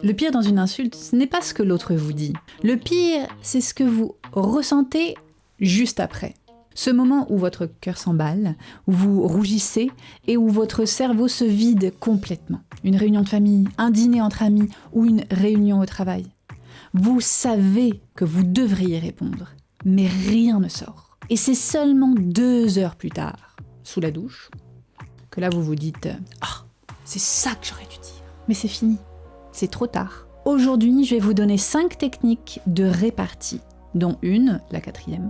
Le pire dans une insulte, ce n'est pas ce que l'autre vous dit. Le pire, c'est ce que vous ressentez juste après. Ce moment où votre cœur s'emballe, où vous rougissez et où votre cerveau se vide complètement. Une réunion de famille, un dîner entre amis ou une réunion au travail. Vous savez que vous devriez répondre, mais rien ne sort. Et c'est seulement 2 heures plus tard, sous la douche, que là vous vous dites « Ah, c'est ça que j'aurais dû dire ». Mais c'est fini, c'est trop tard. Aujourd'hui, je vais vous donner 5 techniques de répartie, dont une, la 4e,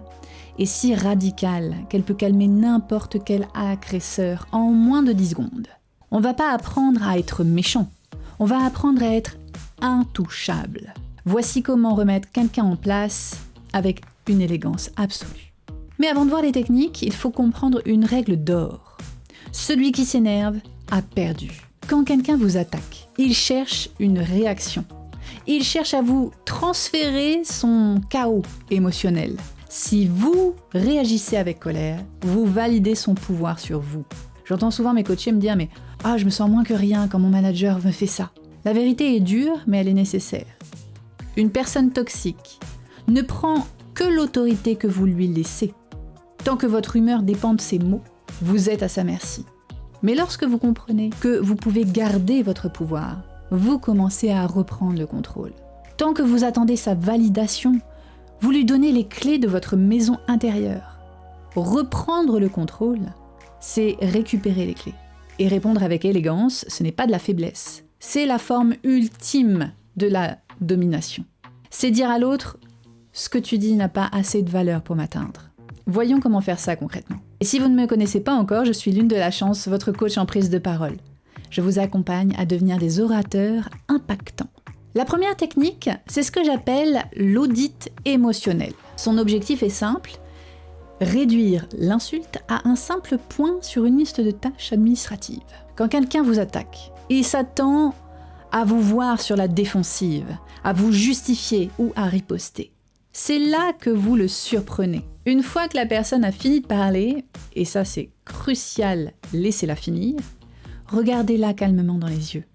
est si radicale qu'elle peut calmer n'importe quel agresseur en moins de 10 secondes. On va pas apprendre à être méchant, on va apprendre à être intouchable. Voici comment remettre quelqu'un en place avec une élégance absolue. Mais avant de voir les techniques, il faut comprendre une règle d'or. Celui qui s'énerve a perdu. Quand quelqu'un vous attaque, il cherche une réaction. Il cherche à vous transférer son chaos émotionnel. Si vous réagissez avec colère, vous validez son pouvoir sur vous. J'entends souvent mes coachés me dire « mais je me sens moins que rien quand mon manager me fait ça ». La vérité est dure, mais elle est nécessaire. Une personne toxique ne prend que l'autorité que vous lui laissez. Tant que votre humeur dépend de ses mots, vous êtes à sa merci. Mais lorsque vous comprenez que vous pouvez garder votre pouvoir, vous commencez à reprendre le contrôle. Tant que vous attendez sa validation, vous lui donnez les clés de votre maison intérieure. Reprendre le contrôle, c'est récupérer les clés. Et répondre avec élégance, ce n'est pas de la faiblesse. C'est la forme ultime de la domination. C'est dire à l'autre « ce que tu dis n'a pas assez de valeur pour m'atteindre ». Voyons comment faire ça concrètement. Et si vous ne me connaissez pas encore, je suis Lune de la Chance, votre coach en prise de parole. Je vous accompagne à devenir des orateurs impactants. La première technique, c'est ce que j'appelle l'audit émotionnel. Son objectif est simple, réduire l'insulte à un simple point sur une liste de tâches administratives. Quand quelqu'un vous attaque, il s'attend à vous voir sur la défensive, à vous justifier ou à riposter. C'est là que vous le surprenez. Une fois que la personne a fini de parler, et ça c'est crucial, laissez-la finir, regardez-la calmement dans les yeux.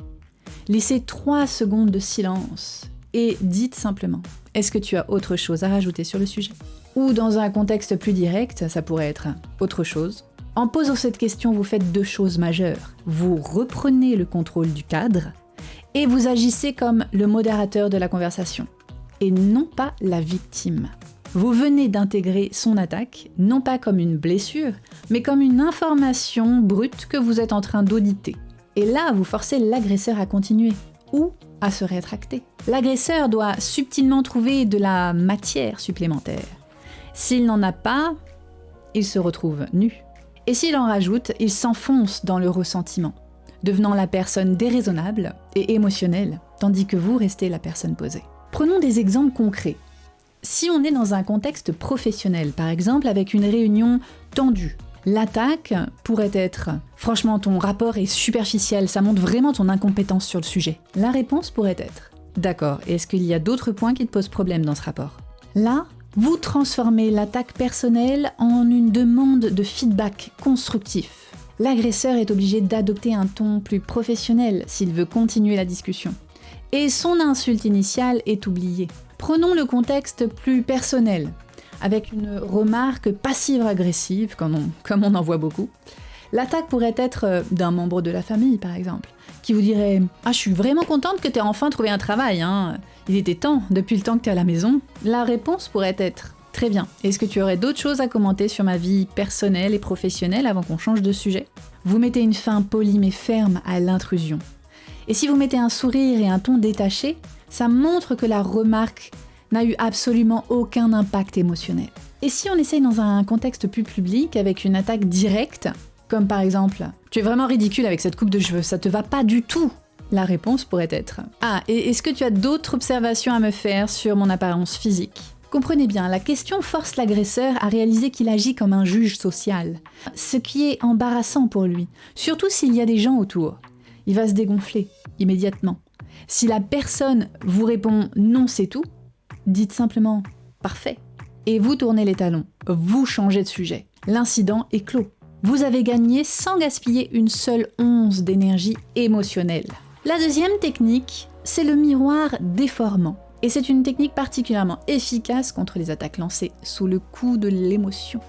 Laissez 3 secondes de silence et dites simplement « Est-ce que tu as autre chose à rajouter sur le sujet ?» Ou dans un contexte plus direct, ça pourrait être « autre chose ». En posant cette question, vous faites 2 choses majeures. Vous reprenez le contrôle du cadre et vous agissez comme le modérateur de la conversation et non pas la victime. Vous venez d'intégrer son attaque, non pas comme une blessure, mais comme une information brute que vous êtes en train d'auditer. Et là, vous forcez l'agresseur à continuer ou à se rétracter. L'agresseur doit subtilement trouver de la matière supplémentaire. S'il n'en a pas, il se retrouve nu. Et s'il en rajoute, il s'enfonce dans le ressentiment, devenant la personne déraisonnable et émotionnelle, tandis que vous restez la personne posée. Prenons des exemples concrets. Si on est dans un contexte professionnel, par exemple avec une réunion tendue, l'attaque pourrait être « Franchement, ton rapport est superficiel, ça montre vraiment ton incompétence sur le sujet ». La réponse pourrait être « D'accord, est-ce qu'il y a d'autres points qui te posent problème dans ce rapport ?» Là, vous transformez l'attaque personnelle en une demande de feedback constructif. L'agresseur est obligé d'adopter un ton plus professionnel s'il veut continuer la discussion. Et son insulte initiale est oubliée. Prenons le contexte plus personnel, avec une remarque passive-agressive, comme on en voit beaucoup. L'attaque pourrait être d'un membre de la famille, par exemple, qui vous dirait « Ah, je suis vraiment contente que tu aies enfin trouvé un travail, hein. Il était temps, depuis le temps que tu es à la maison. » La réponse pourrait être « Très bien, est-ce que tu aurais d'autres choses à commenter sur ma vie personnelle et professionnelle avant qu'on change de sujet ?» Vous mettez une fin polie mais ferme à l'intrusion. Et si vous mettez un sourire et un ton détaché, ça montre que la remarque n'a eu absolument aucun impact émotionnel. Et si on essaye dans un contexte plus public avec une attaque directe, comme par exemple « Tu es vraiment ridicule avec cette coupe de cheveux, ça te va pas du tout !» La réponse pourrait être « Ah, et est-ce que tu as d'autres observations à me faire sur mon apparence physique ?» Comprenez bien, la question force l'agresseur à réaliser qu'il agit comme un juge social, ce qui est embarrassant pour lui, surtout s'il y a des gens autour. Il va se dégonfler immédiatement. Si la personne vous répond « non, c'est tout », dites simplement « parfait » et vous tournez les talons, vous changez de sujet. L'incident est clos. Vous avez gagné sans gaspiller une seule once d'énergie émotionnelle. La deuxième technique c'est le miroir déformant. Et c'est une technique particulièrement efficace contre les attaques lancées sous le coup de l'émotion,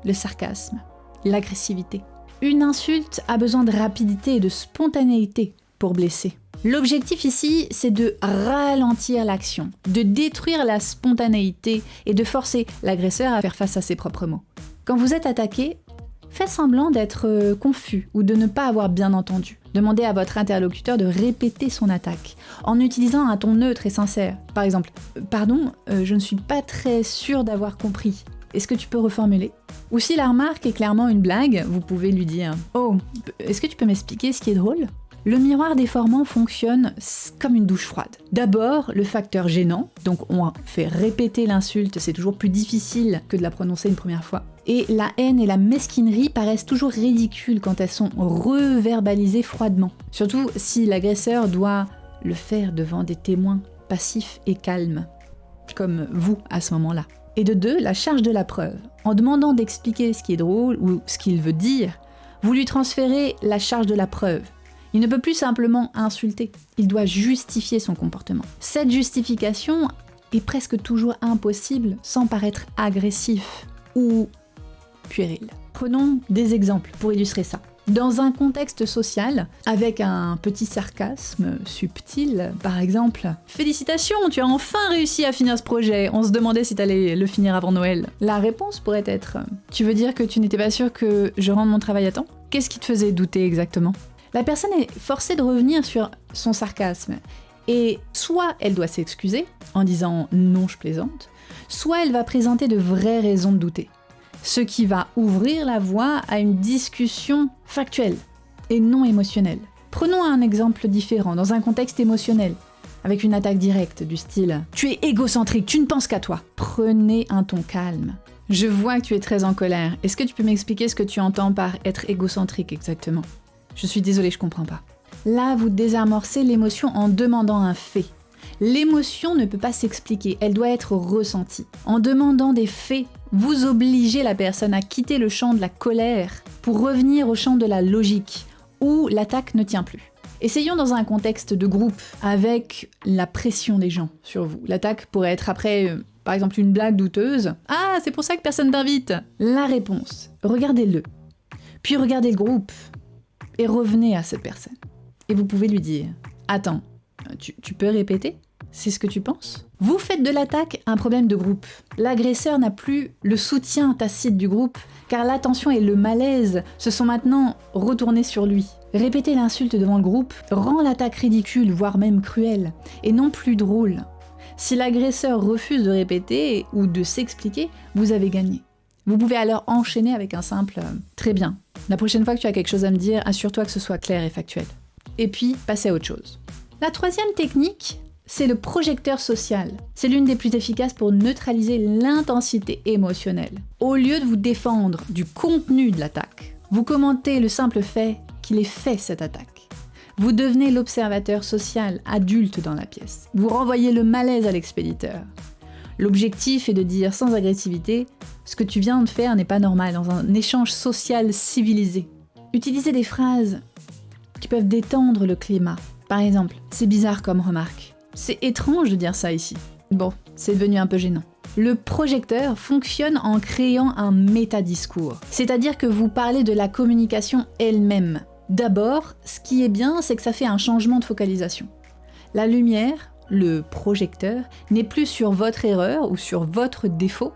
le sarcasme, l'agressivité. Une insulte a besoin de rapidité et de spontanéité pour blesser. L'objectif ici, c'est de ralentir l'action, de détruire la spontanéité et de forcer l'agresseur à faire face à ses propres mots. Quand vous êtes attaqué, faites semblant d'être confus ou de ne pas avoir bien entendu. Demandez à votre interlocuteur de répéter son attaque en utilisant un ton neutre et sincère. Par exemple, « Pardon, je ne suis pas très sûre d'avoir compris. Est-ce que tu peux reformuler ?» Ou si la remarque est clairement une blague, vous pouvez lui dire « Oh, est-ce que tu peux m'expliquer ce qui est drôle ?» Le miroir déformant fonctionne comme une douche froide. D'abord, le facteur gênant, donc on fait répéter l'insulte, c'est toujours plus difficile que de la prononcer une première fois. Et la haine et la mesquinerie paraissent toujours ridicules quand elles sont reverbalisées froidement. Surtout si l'agresseur doit le faire devant des témoins passifs et calmes, comme vous à ce moment-là. Et de deux, la charge de la preuve. En demandant d'expliquer ce qui est drôle ou ce qu'il veut dire, vous lui transférez la charge de la preuve. Il ne peut plus simplement insulter, il doit justifier son comportement. Cette justification est presque toujours impossible sans paraître agressif ou puéril. Prenons des exemples pour illustrer ça. Dans un contexte social, avec un petit sarcasme subtil, par exemple « Félicitations, tu as enfin réussi à finir ce projet, on se demandait si t'allais le finir avant Noël. » La réponse pourrait être « Tu veux dire que tu n'étais pas sûr que je rende mon travail à temps ? Qu'est-ce qui te faisait douter exactement ?» La personne est forcée de revenir sur son sarcasme, et soit elle doit s'excuser en disant « non, je plaisante », soit elle va présenter de vraies raisons de douter. Ce qui va ouvrir la voie à une discussion factuelle et non émotionnelle. Prenons un exemple différent, dans un contexte émotionnel, avec une attaque directe du style « Tu es égocentrique, tu ne penses qu'à toi ». Prenez un ton calme. Je vois que tu es très en colère. Est-ce que tu peux m'expliquer ce que tu entends par être égocentrique exactement ? Je suis désolée, je comprends pas. Là, vous désamorcez l'émotion en demandant un fait. L'émotion ne peut pas s'expliquer, elle doit être ressentie. En demandant des faits, vous obligez la personne à quitter le champ de la colère pour revenir au champ de la logique, où l'attaque ne tient plus. Essayons dans un contexte de groupe, avec la pression des gens sur vous. L'attaque pourrait être après, par exemple, une blague douteuse. « Ah, c'est pour ça que personne t'invite !» La réponse, regardez-le. Puis regardez le groupe. Et revenez à cette personne. Et vous pouvez lui dire « Attends, tu peux répéter ? C'est ce que tu penses ?» Vous faites de l'attaque un problème de groupe. L'agresseur n'a plus le soutien tacite du groupe, car l'attention et le malaise se sont maintenant retournés sur lui. Répéter l'insulte devant le groupe rend l'attaque ridicule, voire même cruelle, et non plus drôle. Si l'agresseur refuse de répéter ou de s'expliquer, vous avez gagné. Vous pouvez alors enchaîner avec un simple « Très bien, la prochaine fois que tu as quelque chose à me dire, assure-toi que ce soit clair et factuel. » Et puis, passez à autre chose. La troisième technique, c'est le projecteur social. C'est l'une des plus efficaces pour neutraliser l'intensité émotionnelle. Au lieu de vous défendre du contenu de l'attaque, vous commentez le simple fait qu'il ait fait cette attaque. Vous devenez l'observateur social adulte dans la pièce. Vous renvoyez le malaise à l'expéditeur. L'objectif est de dire sans agressivité « ce que tu viens de faire n'est pas normal » dans un échange social civilisé. Utilisez des phrases qui peuvent détendre le climat. Par exemple, « c'est bizarre comme remarque ». C'est étrange de dire ça ici. Bon, c'est devenu un peu gênant. Le projecteur fonctionne en créant un métadiscours, c'est-à-dire que vous parlez de la communication elle-même. D'abord, ce qui est bien, c'est que ça fait un changement de focalisation. La lumière, le projecteur, n'est plus sur votre erreur ou sur votre défaut,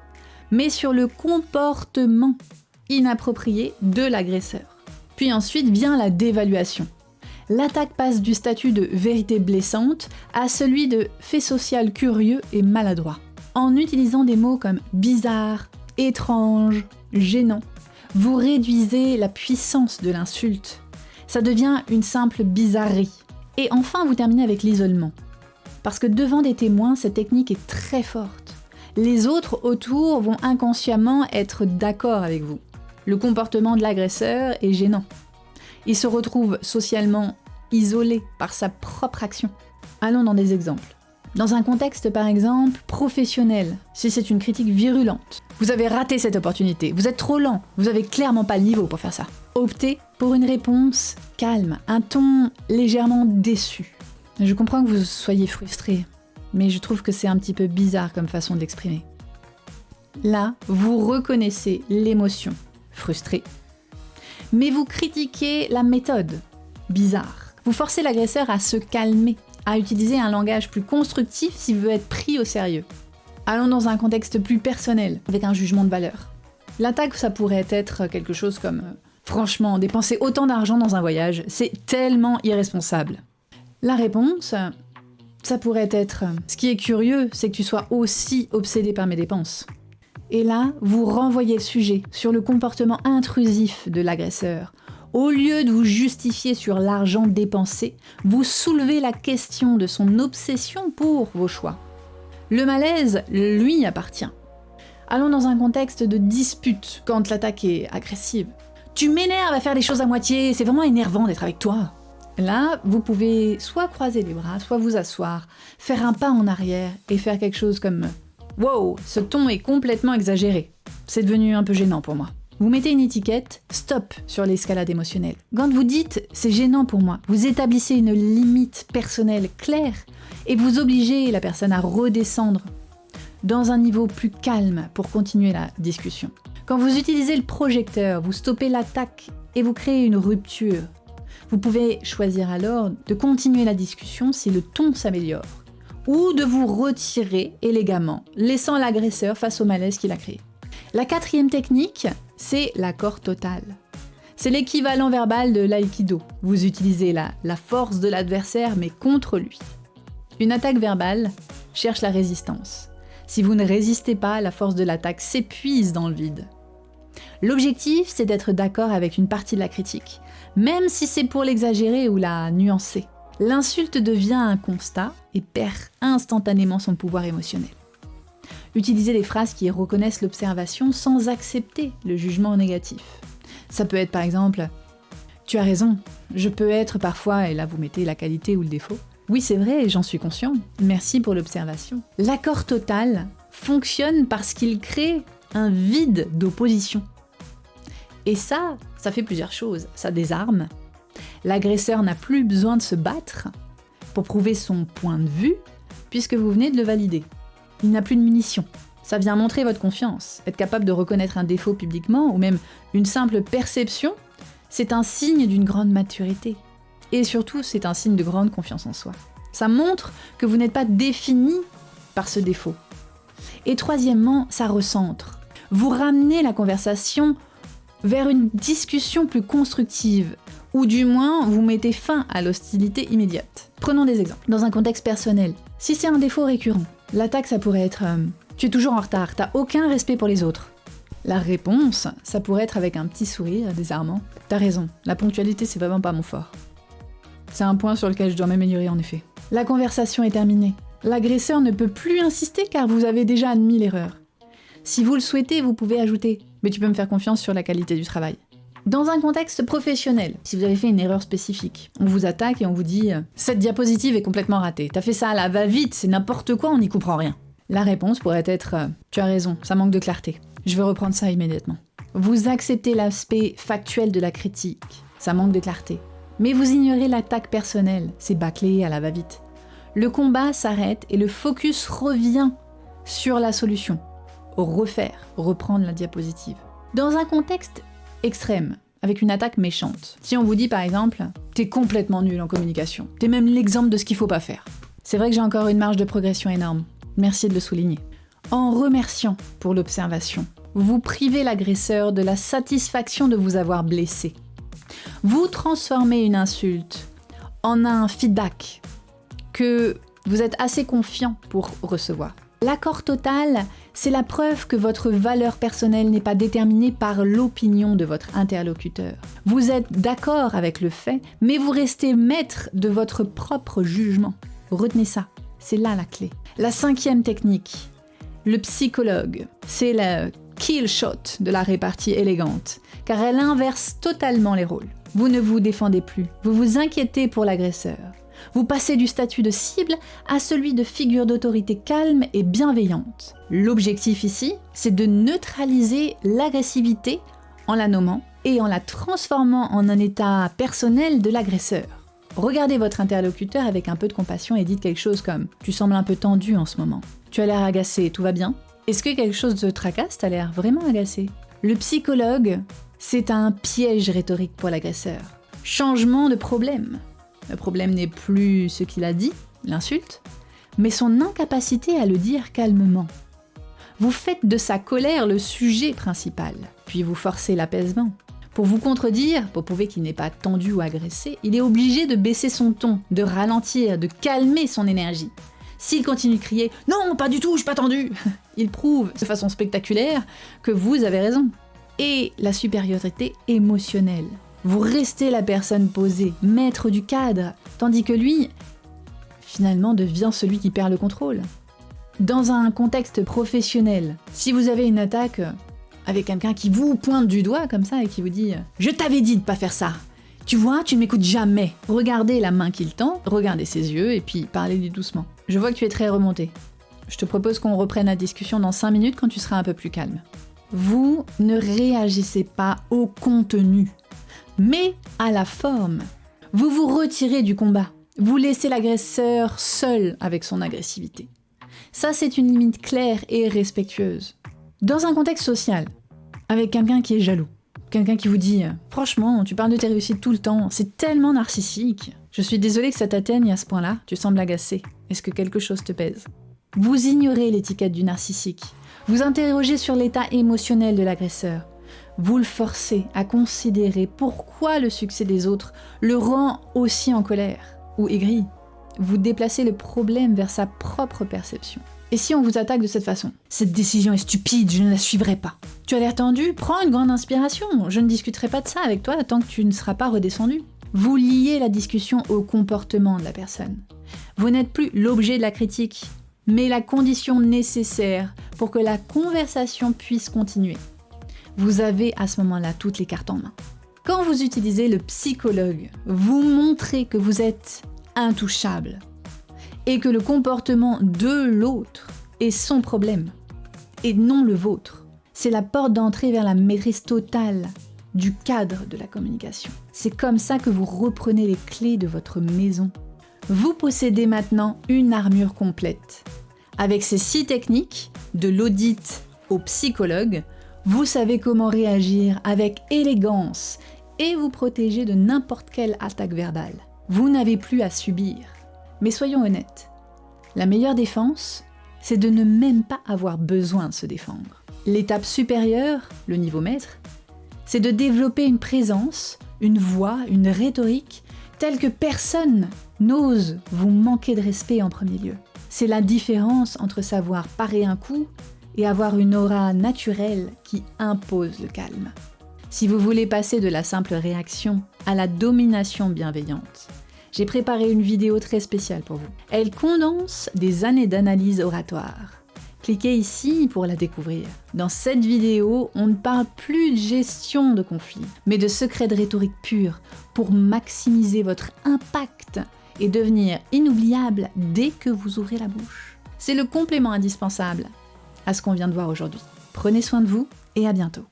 mais sur le comportement inapproprié de l'agresseur. Puis ensuite vient la dévaluation. L'attaque passe du statut de vérité blessante à celui de fait social curieux et maladroit. En utilisant des mots comme bizarre, étrange, gênant, vous réduisez la puissance de l'insulte. Ça devient une simple bizarrerie. Et enfin, vous terminez avec l'isolement. Parce que devant des témoins, cette technique est très forte. Les autres autour vont inconsciemment être d'accord avec vous. Le comportement de l'agresseur est gênant. Il se retrouve socialement isolé par sa propre action. Allons dans des exemples. Dans un contexte par exemple professionnel, si c'est une critique virulente, vous avez raté cette opportunité, vous êtes trop lent, vous avez clairement pas le niveau pour faire ça. Optez pour une réponse calme, un ton légèrement déçu. Je comprends que vous soyez frustré, mais je trouve que c'est un petit peu bizarre comme façon de l'exprimer. Là, vous reconnaissez l'émotion, frustré, mais vous critiquez la méthode, bizarre. Vous forcez l'agresseur à se calmer, à utiliser un langage plus constructif s'il veut être pris au sérieux. Allons dans un contexte plus personnel, avec un jugement de valeur. L'attaque, ça pourrait être quelque chose comme « Franchement, dépenser autant d'argent dans un voyage, c'est tellement irresponsable ». La réponse, ça pourrait être « Ce qui est curieux, c'est que tu sois aussi obsédé par mes dépenses ». Et là, vous renvoyez le sujet sur le comportement intrusif de l'agresseur. Au lieu de vous justifier sur l'argent dépensé, vous soulevez la question de son obsession pour vos choix. Le malaise lui appartient. Allons dans un contexte de dispute, quand l'attaque est agressive. « Tu m'énerves à faire des choses à moitié, c'est vraiment énervant d'être avec toi !» Là, vous pouvez soit croiser les bras, soit vous asseoir, faire un pas en arrière et faire quelque chose comme « Wow, ce ton est complètement exagéré. C'est devenu un peu gênant pour moi. » Vous mettez une étiquette « Stop » sur l'escalade émotionnelle. Quand vous dites « C'est gênant pour moi », vous établissez une limite personnelle claire et vous obligez la personne à redescendre dans un niveau plus calme pour continuer la discussion. Quand vous utilisez le projecteur, vous stoppez l'attaque et vous créez une rupture. Vous pouvez choisir alors de continuer la discussion si le ton s'améliore, ou de vous retirer élégamment, laissant l'agresseur face au malaise qu'il a créé. La quatrième technique, c'est l'accord total. C'est l'équivalent verbal de l'aïkido. Vous utilisez la force de l'adversaire, mais contre lui. Une attaque verbale cherche la résistance. Si vous ne résistez pas, la force de l'attaque s'épuise dans le vide. L'objectif, c'est d'être d'accord avec une partie de la critique, même si c'est pour l'exagérer ou la nuancer. L'insulte devient un constat et perd instantanément son pouvoir émotionnel. Utilisez des phrases qui reconnaissent l'observation sans accepter le jugement négatif. Ça peut être par exemple « Tu as raison, je peux être parfois… » et là vous mettez la qualité ou le défaut. Oui, c'est vrai, j'en suis conscient. Merci pour l'observation. L'accord total fonctionne parce qu'il crée un vide d'opposition. Et ça fait plusieurs choses. Ça désarme. L'agresseur n'a plus besoin de se battre pour prouver son point de vue, puisque vous venez de le valider. Il n'a plus de munitions. Ça vient montrer votre confiance. Être capable de reconnaître un défaut publiquement, ou même une simple perception, c'est un signe d'une grande maturité. Et surtout, c'est un signe de grande confiance en soi. Ça montre que vous n'êtes pas défini par ce défaut. Et troisièmement, ça recentre. Vous ramenez la conversation vers une discussion plus constructive, ou du moins, vous mettez fin à l'hostilité immédiate. Prenons des exemples. Dans un contexte personnel, si c'est un défaut récurrent, l'attaque, ça pourrait être « Tu es toujours en retard, t'as aucun respect pour les autres ». La réponse, ça pourrait être avec un petit sourire désarmant. « T'as raison, la ponctualité, c'est vraiment pas mon fort. » C'est un point sur lequel je dois m'améliorer en effet. La conversation est terminée. L'agresseur ne peut plus insister car vous avez déjà admis l'erreur. Si vous le souhaitez, vous pouvez ajouter « Mais tu peux me faire confiance sur la qualité du travail ». Dans un contexte professionnel, si vous avez fait une erreur spécifique, on vous attaque et on vous dit « Cette diapositive est complètement ratée, t'as fait ça à la va-vite, c'est n'importe quoi, on n'y comprend rien ». La réponse pourrait être « Tu as raison, ça manque de clarté, je vais reprendre ça immédiatement ». Vous acceptez l'aspect factuel de la critique, ça manque de clarté. Mais vous ignorez l'attaque personnelle, c'est bâclé à la va-vite. Le combat s'arrête et le focus revient sur la solution. Reprendre la diapositive. Dans un contexte extrême, avec une attaque méchante, si on vous dit par exemple « T'es complètement nul en communication, t'es même l'exemple de ce qu'il faut pas faire », c'est vrai que j'ai encore une marge de progression énorme. Merci de le souligner. En remerciant pour l'observation, vous privez l'agresseur de la satisfaction de vous avoir blessé. Vous transformez une insulte en un feedback que vous êtes assez confiant pour recevoir. L'accord total, c'est la preuve que votre valeur personnelle n'est pas déterminée par l'opinion de votre interlocuteur. Vous êtes d'accord avec le fait, mais vous restez maître de votre propre jugement. Retenez ça, c'est là la clé. La cinquième technique, le psychologue, c'est le kill shot de la répartie élégante, car elle inverse totalement les rôles. Vous ne vous défendez plus, vous vous inquiétez pour l'agresseur. Vous passez du statut de cible à celui de figure d'autorité calme et bienveillante. L'objectif ici, c'est de neutraliser l'agressivité en la nommant et en la transformant en un état personnel de l'agresseur. regardez votre interlocuteur avec un peu de compassion et dites quelque chose comme « Tu sembles un peu tendu en ce moment. Tu as l'air agacé, tout va bien ? Est-ce que quelque chose te tracasse ? T'as l'air vraiment agacé. » Le psychologue, c'est un piège rhétorique pour l'agresseur. Changement de problème. Le problème n'est plus ce qu'il a dit, l'insulte, mais son incapacité à le dire calmement. Vous faites de sa colère le sujet principal, puis vous forcez l'apaisement. Pour vous contredire, pour prouver qu'il n'est pas tendu ou agressé, il est obligé de baisser son ton, de ralentir, de calmer son énergie. S'il continue de crier « Non, pas du tout, je suis pas tendu !» il prouve de façon spectaculaire que vous avez raison. Et la supériorité émotionnelle. Vous restez la personne posée, maître du cadre, tandis que lui, finalement, devient celui qui perd le contrôle. Dans un contexte professionnel, si vous avez une attaque avec quelqu'un qui vous pointe du doigt comme ça et qui vous dit « Je t'avais dit de pas faire ça !» Tu vois, tu ne m'écoutes jamais. Regardez la main qu'il tend, regardez ses yeux et puis parlez-lui doucement. Je vois que tu es très remonté. Je te propose qu'on reprenne la discussion dans 5 minutes quand tu seras un peu plus calme. Vous ne réagissez pas au contenu, mais à la forme. Vous vous retirez du combat. Vous laissez l'agresseur seul avec son agressivité. Ça, c'est une limite claire et respectueuse. Dans un contexte social, avec quelqu'un qui est jaloux, quelqu'un qui vous dit « Franchement, tu parles de tes réussites tout le temps, c'est tellement narcissique. Je suis désolée que ça t'atteigne à ce point-là, tu sembles agacé. Est-ce que quelque chose te pèse ?» Vous ignorez l'étiquette du narcissique. Vous interrogez sur l'état émotionnel de l'agresseur. Vous le forcez à considérer pourquoi le succès des autres le rend aussi en colère ou aigri. Vous déplacez le problème vers sa propre perception. Et si on vous attaque de cette façon ? Cette décision est stupide, je ne la suivrai pas. Tu as l'air tendu ? Prends une grande inspiration. Je ne discuterai pas de ça avec toi tant que tu ne seras pas redescendu. Vous liez la discussion au comportement de la personne. Vous n'êtes plus l'objet de la critique, mais la condition nécessaire pour que la conversation puisse continuer. Vous avez à ce moment-là toutes les cartes en main. Quand vous utilisez le psychologue, vous montrez que vous êtes intouchable et que le comportement de l'autre est son problème et non le vôtre. C'est la porte d'entrée vers la maîtrise totale du cadre de la communication. C'est comme ça que vous reprenez les clés de votre maison. Vous possédez maintenant une armure complète. Avec ces 6 techniques, de l'audit au psychologue, vous savez comment réagir avec élégance et vous protéger de n'importe quelle attaque verbale. Vous n'avez plus à subir. Mais soyons honnêtes, la meilleure défense, c'est de ne même pas avoir besoin de se défendre. L'étape supérieure, le niveau maître, c'est de développer une présence, une voix, une rhétorique telle que personne n'ose vous manquer de respect en premier lieu. C'est la différence entre savoir parer un coup et avoir une aura naturelle qui impose le calme. Si vous voulez passer de la simple réaction à la domination bienveillante, j'ai préparé une vidéo très spéciale pour vous. Elle condense des années d'analyse oratoire. Cliquez ici pour la découvrir. Dans cette vidéo, on ne parle plus de gestion de conflits, mais de secrets de rhétorique pure pour maximiser votre impact et devenir inoubliable dès que vous ouvrez la bouche. C'est le complément indispensable à ce qu'on vient de voir aujourd'hui. Prenez soin de vous et à bientôt.